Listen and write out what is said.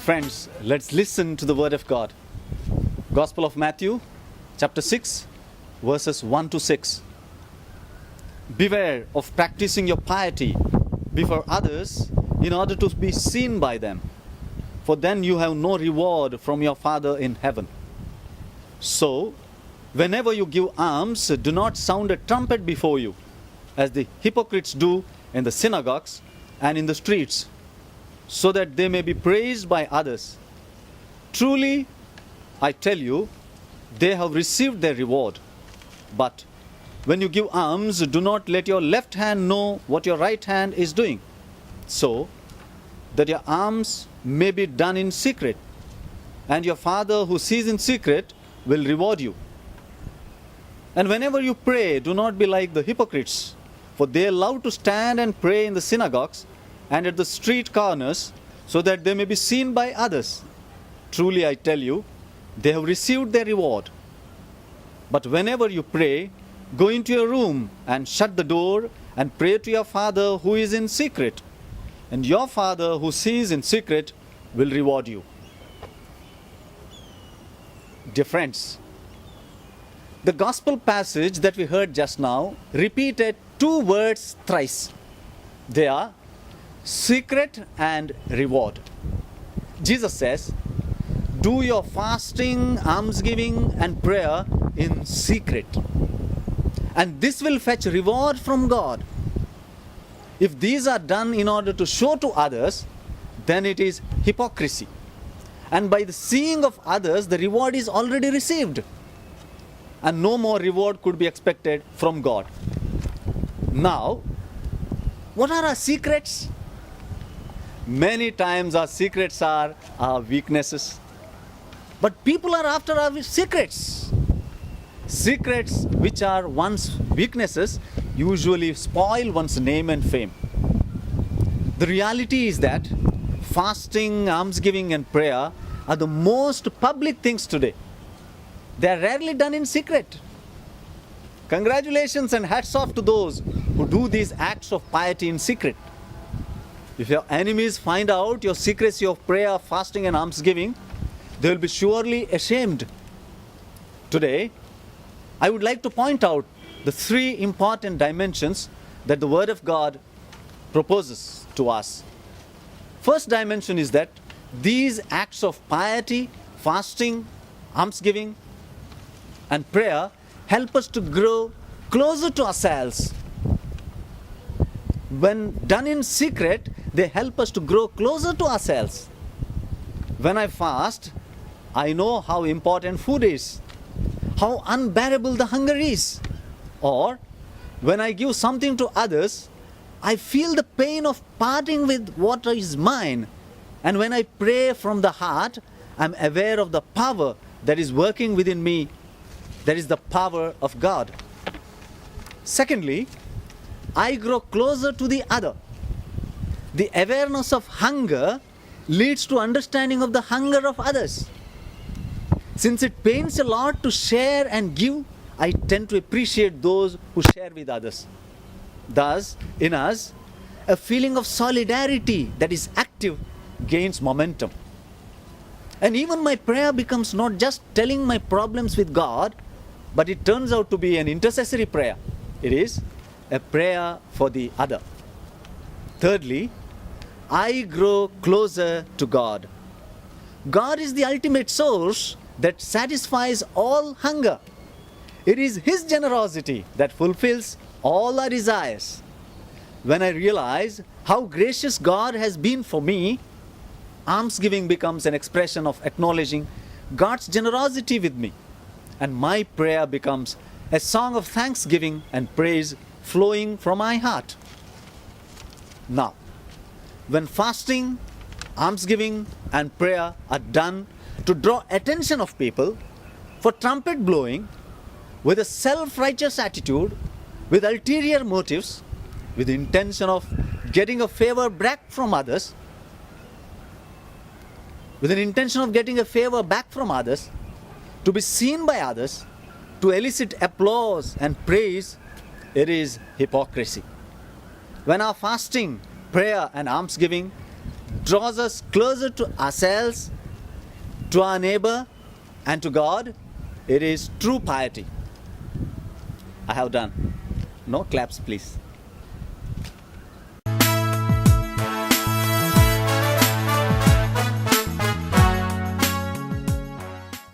Friends, let's listen to the word of God. Gospel of Matthew, chapter 6, verses 1 to 6. Beware of practicing your piety before others in order to be seen by them, for then you have no reward from your Father in heaven. So, whenever you give alms, do not sound a trumpet before you, as the hypocrites do in the synagogues and in the streets, so that they may be praised by others. Truly, I tell you, they have received their reward. But when you give alms, do not let your left hand know what your right hand is doing, so that your alms may be done in secret, and your Father who sees in secret will reward you. And whenever you pray, do not be like the hypocrites, for they love to stand and pray in the synagogues and at the street corners, so that they may be seen by others. Truly I tell you, they have received their reward. But whenever you pray, go into your room and shut the door and pray to your Father who is in secret, and your Father who sees in secret will reward you. Dear friends, the gospel passage that we heard just now repeated two words thrice. They are secret and reward. Jesus says, do your fasting, almsgiving and prayer in secret, and this will fetch reward from God. If these are done in order to show to others, then it is hypocrisy. And by the seeing of others, the reward is already received, and no more reward could be expected from God. Now, what are our secrets? Many times our secrets are our weaknesses. But people are after our secrets. Secrets which are one's weaknesses usually spoil one's name and fame. The reality is that fasting, almsgiving and prayer are the most public things today. They are rarely done in secret. Congratulations and hats off to those who do these acts of piety in secret. If your enemies find out your secrecy of prayer, fasting and almsgiving, they will be surely ashamed. Today, I would like to point out the three important dimensions that the Word of God proposes to us. First dimension is that these acts of piety, fasting, almsgiving and prayer help us to grow closer to ourselves. When done in secret, they help us to grow closer to ourselves. When I fast, I know how important food is, how unbearable the hunger is. Or when I give something to others, I feel the pain of parting with what is mine. And when I pray from the heart, I'm aware of the power that is working within me. That is the power of God. Secondly, I grow closer to the other. The awareness of hunger leads to understanding of the hunger of others. Since it pains a lot to share and give, I tend to appreciate those who share with others. Thus, in us, a feeling of solidarity that is active gains momentum. And even my prayer becomes not just telling my problems with God, but it turns out to be an intercessory prayer. It is a prayer for the other. Thirdly, I grow closer to God. God is the ultimate source that satisfies all hunger. It is His generosity that fulfills all our desires. When I realize how gracious God has been for me, almsgiving becomes an expression of acknowledging God's generosity with me, and my prayer becomes a song of thanksgiving and praise flowing from my heart. Now, when fasting, almsgiving and prayer are done to draw attention of people, for trumpet blowing, with a self-righteous attitude, with ulterior motives, with the intention of getting a favor back from others, to be seen by others, to elicit applause and praise, it is hypocrisy. When our fasting, prayer and almsgiving draws us closer to ourselves, to our neighbor, and to God, it is true piety. I have done. No claps, please.